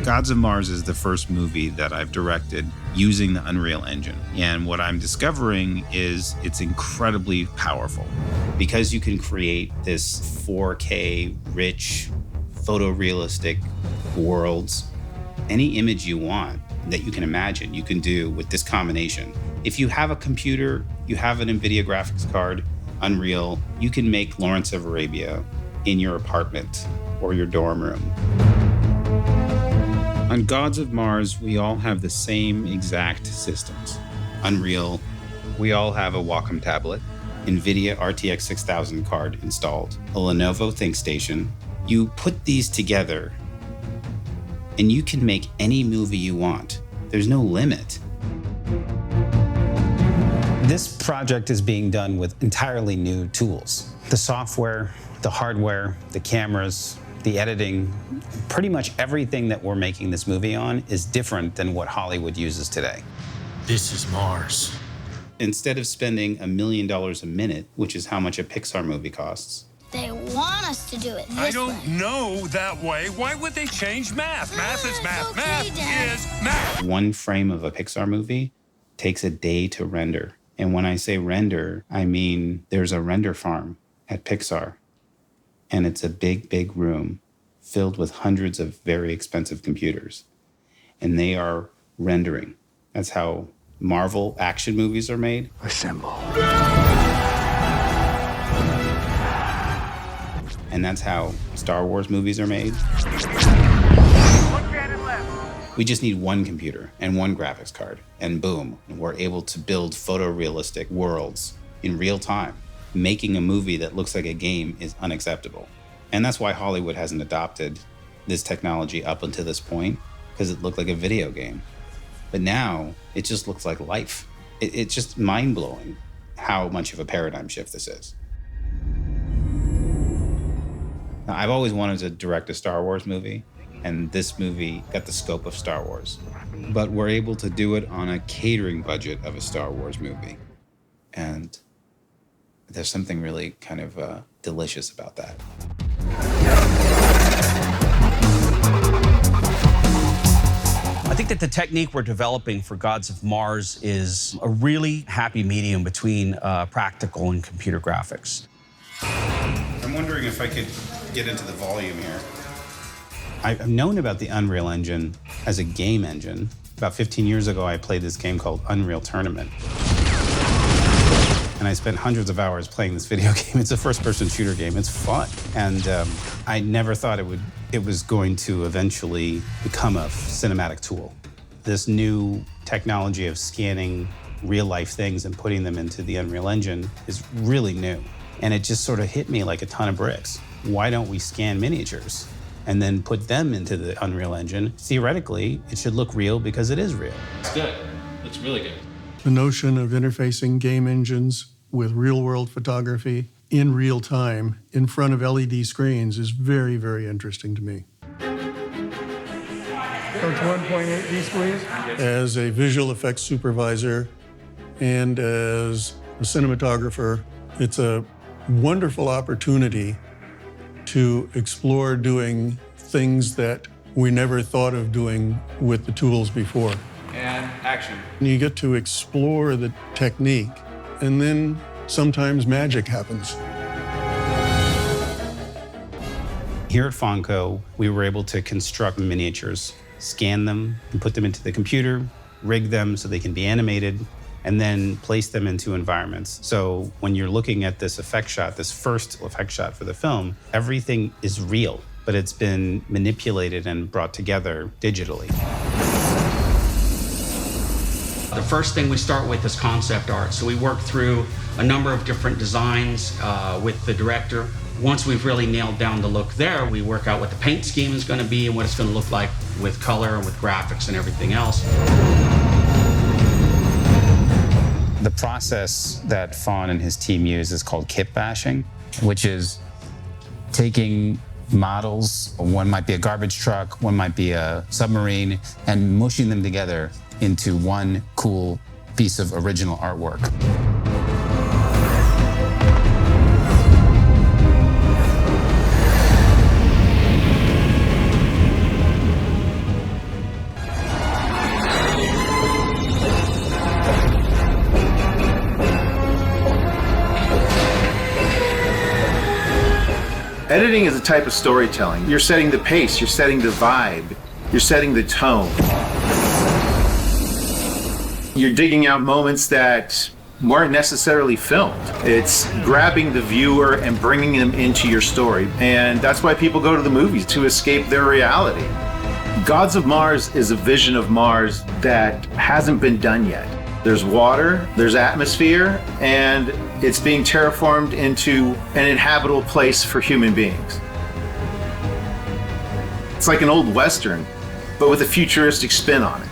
Gods of Mars is the first movie that I've directed using the Unreal Engine. And what I'm discovering is it's incredibly powerful because you can create this 4K rich, photorealistic worlds. Any image you want that you can imagine, you can do with this combination. If you have a computer, you have an NVIDIA graphics card, Unreal, you can make Lawrence of Arabia in your apartment or your dorm room. On Gods of Mars, we all have the same exact systems. Unreal, we all have a Wacom tablet, NVIDIA RTX 6000 card installed, a Lenovo ThinkStation. You put these together and you can make any movie you want. There's no limit. This project is being done with entirely new tools. The software, the hardware, the cameras, the editing, pretty much everything that we're making this movie on is different than what Hollywood uses today. This is Mars. Instead of spending $1 million a minute, which is how much a Pixar movie costs, they want us to do it this way. I don't know that way. Why would they change math? Math is math. Okay, Math Dad. is math. one frame of a Pixar movie takes a day to render. And when I say render, I mean there's a render farm at Pixar. And it's a big, big room filled with hundreds of very expensive computers. And they are rendering. That's how Marvel action movies are made. Assemble. And that's how Star Wars movies are made. We just need one computer and one graphics card, and boom, we're able to build photorealistic worlds in real time. Making a movie that looks like a game is unacceptable. And that's why Hollywood hasn't adopted this technology up until this point, because it looked like a video game. But now it just looks like life. It's just mind-blowing how much of a paradigm shift this is. Now, I've always wanted to direct a Star Wars movie, and this movie got the scope of Star Wars. But we're able to do it on a catering budget of a Star Wars movie. And there's something really kind of delicious about that. I think that the technique we're developing for Gods of Mars is a really happy medium between practical and computer graphics. I'm wondering if I could get into the volume here. I've known about the Unreal Engine as a game engine. About 15 years ago, I played this game called Unreal Tournament. And I spent hundreds of hours playing this video game. It's a first-person shooter game. It's fun. And I never thought it was going to eventually become a cinematic tool. This new technology of scanning real-life things and putting them into the Unreal Engine is really new. And it just sort of hit me like a ton of bricks. Why don't we scan miniatures and then put them into the Unreal Engine? Theoretically, it should look real because it is real. It's good. It's really good. The notion of interfacing game engines with real-world photography in real time in front of LED screens is very, very interesting to me. Go to 1.8D, please. As a visual effects supervisor and as a cinematographer, it's a wonderful opportunity to explore doing things that we never thought of doing with the tools before. And action. You get to explore the technique, and then sometimes magic happens. Here at Fonco, we were able to construct miniatures, scan them, and put them into the computer, rig them so they can be animated, and then place them into environments. So when you're looking at this effect shot, this first effect shot for the film, everything is real, but it's been manipulated and brought together digitally. The first thing we start with is concept art. So we work through a number of different designs with the director. Once we've really nailed down the look there, we work out what the paint scheme is going to be and what it's going to look like with color and with graphics and everything else. The process that Fawn and his team use is called kit bashing, which is taking models, one might be a garbage truck, one might be a submarine, and mushing them together into one cool piece of original artwork. Editing is a type of storytelling. You're setting the pace, you're setting the vibe, you're setting the tone. You're digging out moments that weren't necessarily filmed. It's grabbing the viewer and bringing them into your story. And that's why people go to the movies, to escape their reality. Gods of Mars is a vision of Mars that hasn't been done yet. There's water, there's atmosphere, and it's being terraformed into an inhabitable place for human beings. It's like an old Western, but with a futuristic spin on it.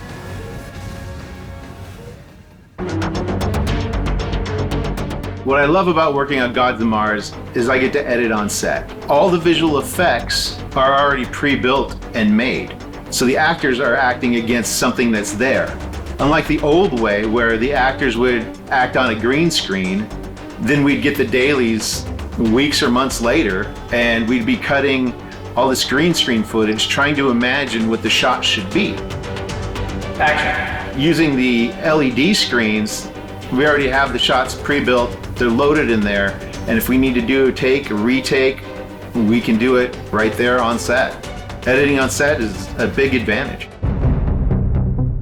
What I love about working on Gods of Mars is I get to edit on set. All the visual effects are already pre-built and made, so the actors are acting against something that's there. Unlike the old way where the actors would act on a green screen, then we'd get the dailies weeks or months later, and we'd be cutting all this green screen footage, trying to imagine what the shot should be. Action. Using the LED screens, we already have the shots pre-built, they're loaded in there, and if we need to do a take, a retake, we can do it right there on set. Editing on set is a big advantage.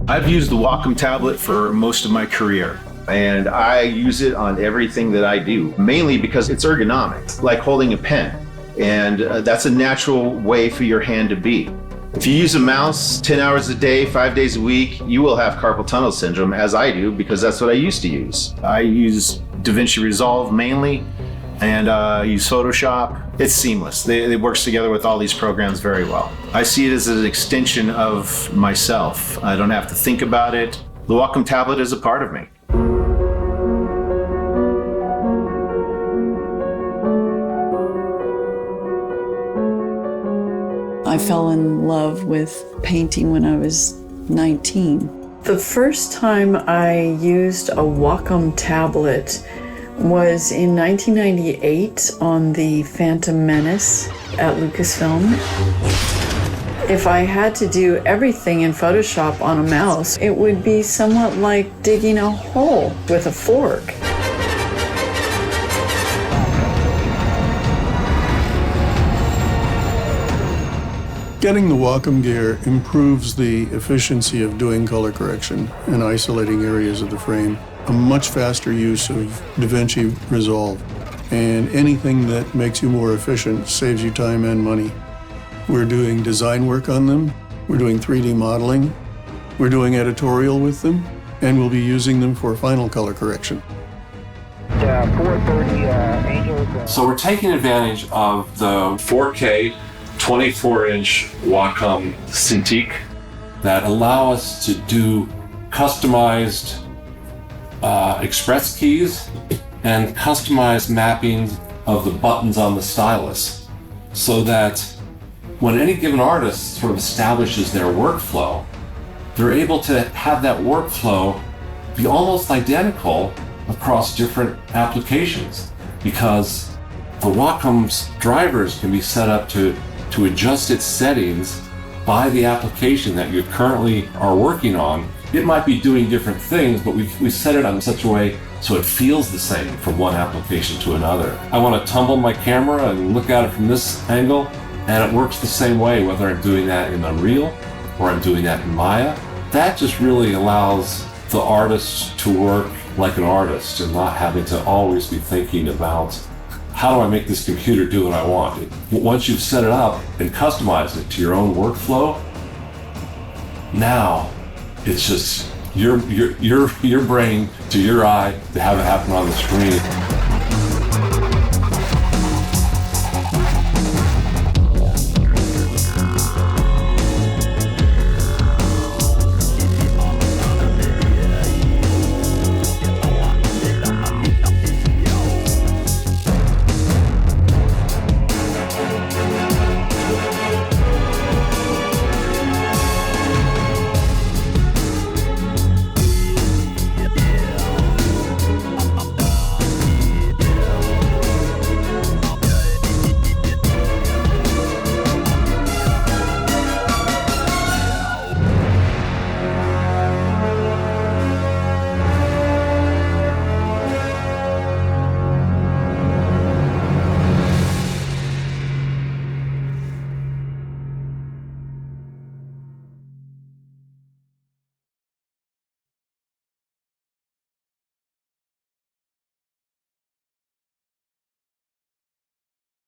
I've used the Wacom tablet for most of my career, and I use it on everything that I do, mainly because it's ergonomic, like holding a pen, and that's a natural way for your hand to be. If you use a mouse 10 hours a day, 5 days a week, you will have carpal tunnel syndrome, as I do, because that's what I used to use. I use DaVinci Resolve mainly, and use Photoshop. It's seamless. It works together with all these programs very well. I see it as an extension of myself. I don't have to think about it. The Wacom tablet is a part of me. I fell in love with painting when I was 19. The first time I used a Wacom tablet was in 1998 on the Phantom Menace at Lucasfilm. If I had to do everything in Photoshop on a mouse, it would be somewhat like digging a hole with a fork. Getting the Wacom gear improves the efficiency of doing color correction and isolating areas of the frame. A much faster use of DaVinci Resolve. And anything that makes you more efficient saves you time and money. We're doing design work on them. We're doing 3D modeling. We're doing editorial with them. And we'll be using them for final color correction. 430 Angels. So we're taking advantage of the 4K 24-inch Wacom Cintiq that allow us to do customized express keys and customized mappings of the buttons on the stylus, so that when any given artist sort of establishes their workflow, they're able to have that workflow be almost identical across different applications, because the Wacom's drivers can be set up to adjust its settings by the application that you currently are working on. It might be doing different things, but we set it up in such a way so it feels the same from one application to another. I want to tumble my camera and look at it from this angle, and it works the same way, whether I'm doing that in Unreal or I'm doing that in Maya. That just really allows the artist to work like an artist and not having to always be thinking about, how do I make this computer do what I want? Once you've set it up and customized it to your own workflow, now it's just your brain to your eye to have it happen on the screen.